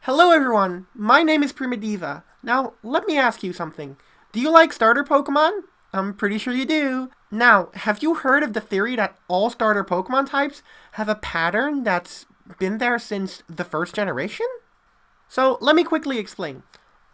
Hello everyone, my name is Primadiva. Now, let me ask you something. Do you like starter Pokemon? I'm pretty sure you do. Now, have you heard of the theory that all starter Pokemon types have a pattern that's been there since the first generation? So, let me quickly explain.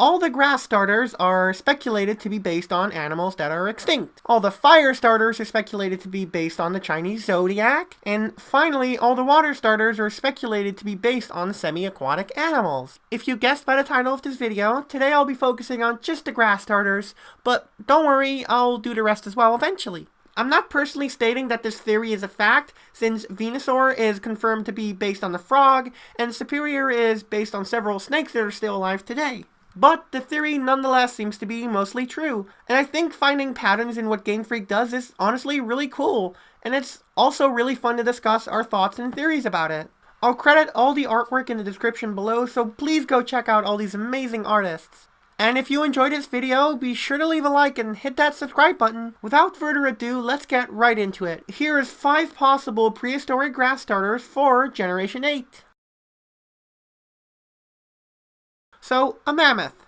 All the grass starters are speculated to be based on animals that are extinct. All the fire starters are speculated to be based on the Chinese zodiac. And finally, all the water starters are speculated to be based on semi-aquatic animals. If you guessed by the title of this video, today I'll be focusing on just the grass starters, but don't worry, I'll do the rest as well eventually. I'm not personally stating that this theory is a fact, since Venusaur is confirmed to be based on the frog, and Superior is based on several snakes that are still alive today. But the theory nonetheless seems to be mostly true, and I think finding patterns in what Game Freak does is honestly really cool, and it's also really fun to discuss our thoughts and theories about it. I'll credit all the artwork in the description below, so please go check out all these amazing artists. And if you enjoyed this video, be sure to leave a like and hit that subscribe button. Without further ado, let's get right into it. Here is 5 possible prehistoric grass starters for Generation 8. So, a mammoth.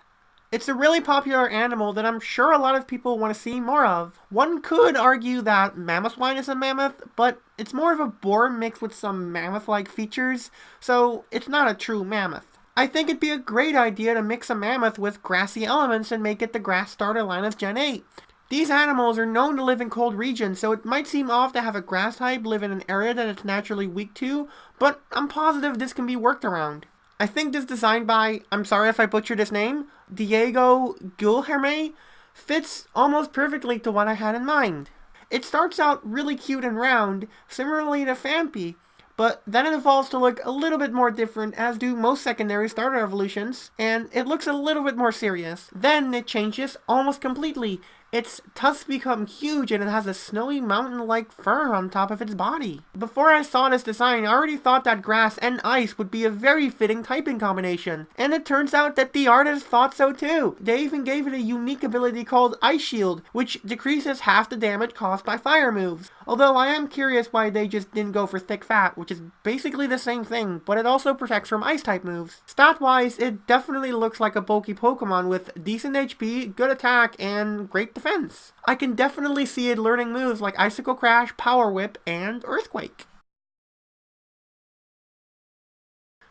It's a really popular animal that I'm sure a lot of people want to see more of. One could argue that Mammothwine is a mammoth, but it's more of a boar mixed with some mammoth-like features, so it's not a true mammoth. I think it'd be a great idea to mix a mammoth with grassy elements and make it the grass starter line of Gen 8. These animals are known to live in cold regions, so it might seem off to have a grass type live in an area that it's naturally weak to, but I'm positive this can be worked around. I think this design by, I'm sorry if I butchered his name, Diego Guilherme, fits almost perfectly to what I had in mind. It starts out really cute and round, similarly to Phanpy, but then it evolves to look a little bit more different, as do most secondary starter evolutions, and it looks a little bit more serious. Then it changes almost completely. Its tusks become huge and it has a snowy mountain-like fur on top of its body. Before I saw this design, I already thought that grass and ice would be a very fitting typing combination, and it turns out that the artist thought so too. They even gave it a unique ability called Ice Shield, which decreases half the damage caused by fire moves. Although I am curious why they just didn't go for Thick Fat, which is basically the same thing, but it also protects from ice-type moves. Stat-wise, it definitely looks like a bulky Pokemon with decent HP, good attack, and great defense. I can definitely see it learning moves like Icicle Crash, Power Whip, and Earthquake.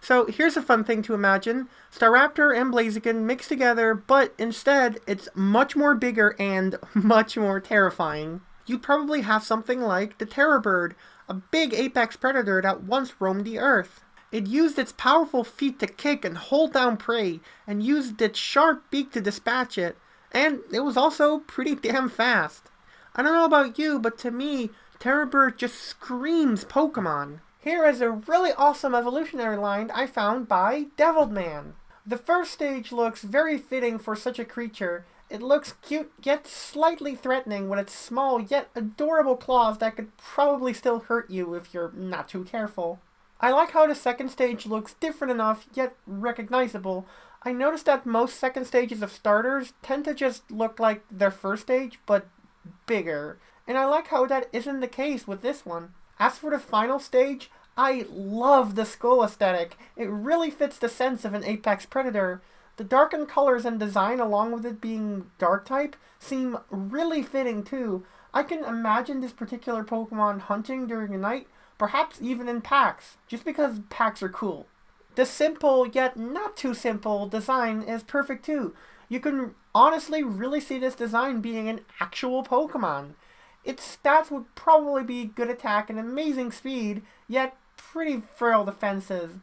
So here's a fun thing to imagine. Staraptor and Blaziken mixed together, but instead it's much more bigger and much more terrifying. You'd probably have something like the Terror Bird, a big apex predator that once roamed the earth. It used its powerful feet to kick and hold down prey, and used its sharp beak to dispatch it. And it was also pretty damn fast. I don't know about you, but to me, Terror Bird just screams Pokemon. Here is a really awesome evolutionary line I found by Deviled Man. The first stage looks very fitting for such a creature. It looks cute yet slightly threatening with its small yet adorable claws that could probably still hurt you if you're not too careful. I like how the second stage looks different enough yet recognizable. I noticed that most second stages of starters tend to just look like their first stage, but bigger. And I like how that isn't the case with this one. As for the final stage, I love the skull aesthetic. It really fits the sense of an apex predator. The darkened colors and design, along with it being dark type, seem really fitting too. I can imagine this particular Pokemon hunting during the night, perhaps even in packs, just because packs are cool. The simple, yet not too simple, design is perfect too. You can honestly really see this design being an actual Pokemon. Its stats would probably be good attack and amazing speed, yet pretty frail defenses.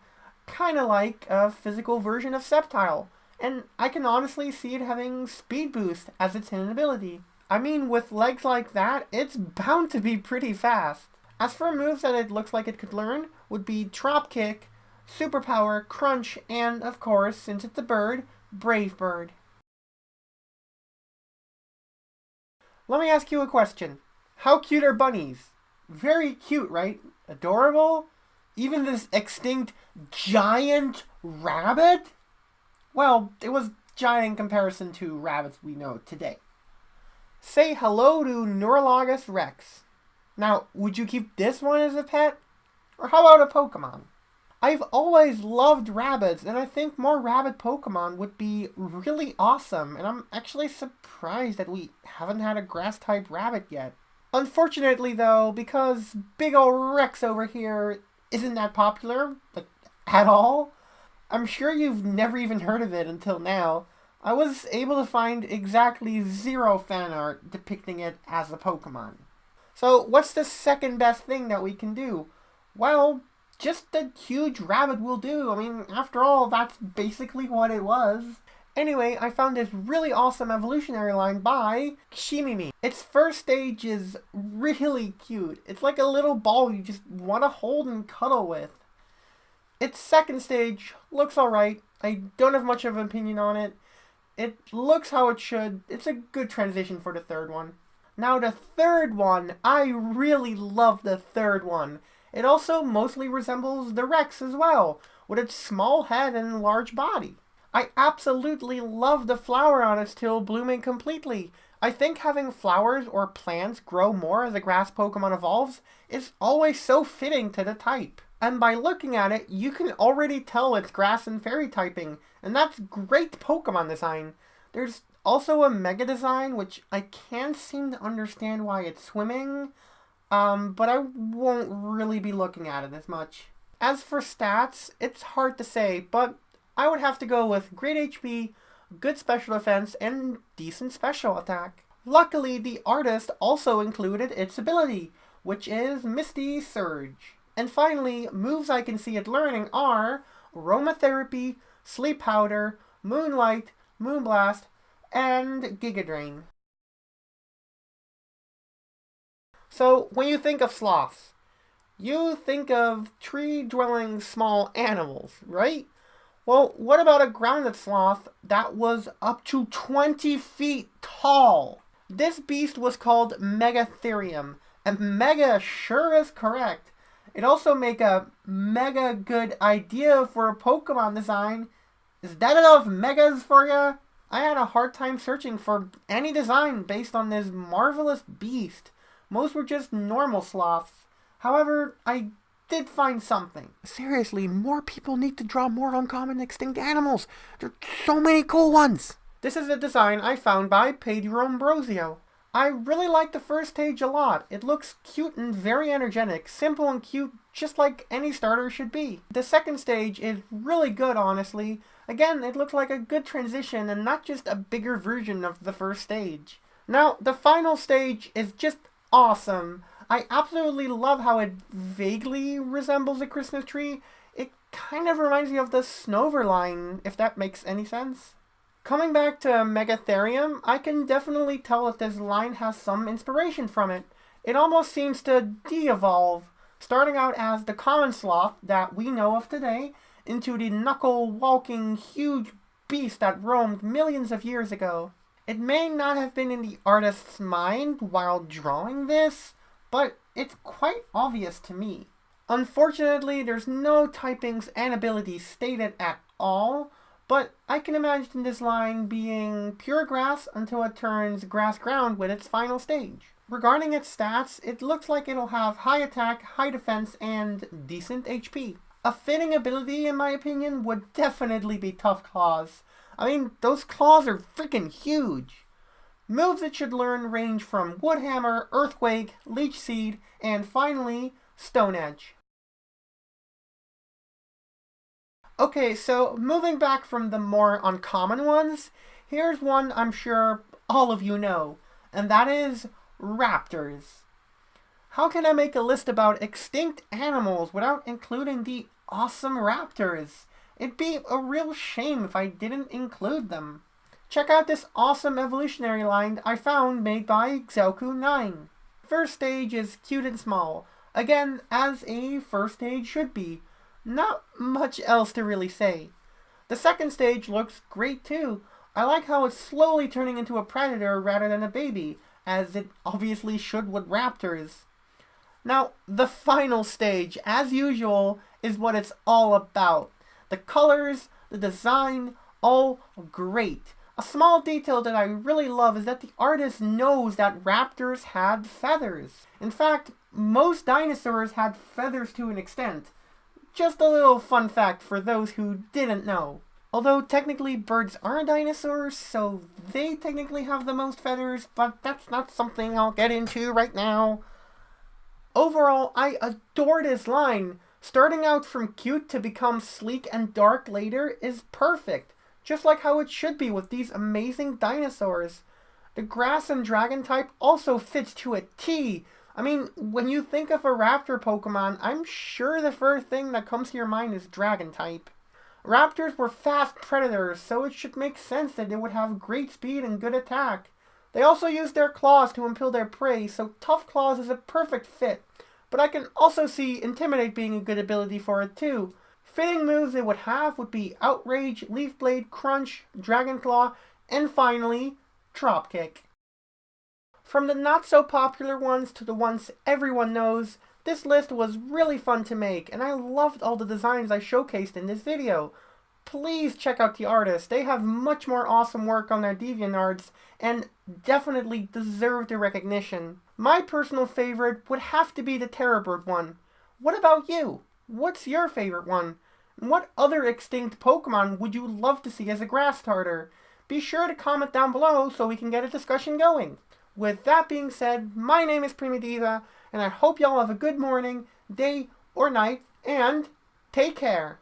Kinda like a physical version of Sceptile. And I can honestly see it having Speed Boost as its hidden ability. I mean, with legs like that, it's bound to be pretty fast. As for moves that it looks like it could learn, would be Drop Kick, Superpower, Crunch, and, of course, since it's a bird, Brave Bird. Let me ask you a question. How cute are bunnies? Very cute, right? Adorable? Even this extinct giant rabbit? Well, it was giant in comparison to rabbits we know today. Say hello to Neurologus Rex. Now, would you keep this one as a pet? Or how about a Pokemon? I've always loved rabbits, and I think more rabbit Pokemon would be really awesome, and I'm actually surprised that we haven't had a grass-type rabbit yet. Unfortunately, though, because big ol' Rex over here isn't that popular, like, at all, I'm sure you've never even heard of it until now. I was able to find exactly 0 fan art depicting it as a Pokemon. So, what's the second best thing that we can do? Well, just a huge rabbit will do. I mean, after all, that's basically what it was. Anyway, I found this really awesome evolutionary line by Shimimi. Its first stage is really cute. It's like a little ball you just want to hold and cuddle with. Its second stage looks alright. I don't have much of an opinion on it. It looks how it should. It's a good transition for the third one. Now the third one, I really love the third one. It also mostly resembles the Rex as well, with its small head and large body. I absolutely love the flower on its tail blooming completely. I think having flowers or plants grow more as a grass Pokemon evolves is always so fitting to the type. And by looking at it, you can already tell it's grass and fairy typing, and that's great Pokemon design. There's also a Mega design, which I can't seem to understand why it's swimming, but I won't really be looking at it as much. As for stats, it's hard to say, but I would have to go with great HP, good special defense, and decent special attack. Luckily, the artist also included its ability, which is Misty Surge. And finally, moves I can see it learning are Aromatherapy, Sleep Powder, Moonlight, Moonblast, and Giga Drain. So, when you think of sloths, you think of tree-dwelling small animals, right? Well, what about a grounded sloth that was up to 20 feet tall? This beast was called Megatherium, and Mega sure is correct. It also make a mega good idea for a Pokemon design. Is that enough megas for ya? I had a hard time searching for any design based on this marvelous beast. Most were just normal sloths. However, I did find something. Seriously, more people need to draw more uncommon extinct animals. There are so many cool ones. This is a design I found by Pedro Ambrosio. I really like the first stage a lot. It looks cute and very energetic, simple and cute, just like any starter should be. The second stage is really good, honestly. Again, it looks like a good transition and not just a bigger version of the first stage. Now, the final stage is just awesome. I absolutely love how it vaguely resembles a Christmas tree. It kind of reminds me of the Snover line, if that makes any sense. Coming back to Megatherium, I can definitely tell that this line has some inspiration from it. It almost seems to de-evolve, starting out as the common sloth that we know of today, into the knuckle-walking huge beast that roamed millions of years ago. It may not have been in the artist's mind while drawing this, but it's quite obvious to me. Unfortunately, there's no typings and abilities stated at all, but I can imagine this line being pure grass until it turns grass ground with its final stage. Regarding its stats, it looks like it'll have high attack, high defense, and decent HP. A fitting ability, in my opinion, would definitely be Tough Claws. I mean, those claws are freaking huge. Moves it should learn range from Wood Hammer, Earthquake, Leech Seed, and finally, Stone Edge. Okay, so moving back from the more uncommon ones, here's one I'm sure all of you know, and that is Raptors. How can I make a list about extinct animals without including the awesome Raptors? It'd be a real shame if I didn't include them. Check out this awesome evolutionary line I found made by Xelku9. First stage is cute and small, again as a first stage should be. Not much else to really say. The second stage looks great too. I like how it's slowly turning into a predator rather than a baby, as it obviously should with raptors. Now, the final stage, as usual, is what it's all about. The colors, the design, all great. A small detail that I really love is that the artist knows that raptors had feathers. In fact, most dinosaurs had feathers to an extent. Just a little fun fact for those who didn't know. Although technically birds are dinosaurs, so they technically have the most feathers, but that's not something I'll get into right now. Overall, I adore this line. Starting out from cute to become sleek and dark later is perfect, just like how it should be with these amazing dinosaurs. The grass and dragon type also fits to a T. I mean, when you think of a raptor Pokemon, I'm sure the first thing that comes to your mind is dragon type. Raptors were fast predators, so it should make sense that they would have great speed and good attack. They also use their claws to impale their prey, so Tough Claws is a perfect fit. But I can also see Intimidate being a good ability for it too. Fitting moves it would have would be Outrage, Leaf Blade, Crunch, Dragon Claw, and finally, Dropkick. From the not so popular ones to the ones everyone knows, this list was really fun to make, and I loved all the designs I showcased in this video. Please check out the artists. They have much more awesome work on their DeviantArts and definitely deserve the recognition. My personal favorite would have to be the Terrorbird one. What about you? What's your favorite one? And what other extinct Pokemon would you love to see as a grass starter? Be sure to comment down below so we can get a discussion going. With that being said, my name is Primadiva, and I hope y'all have a good morning, day, or night, and take care.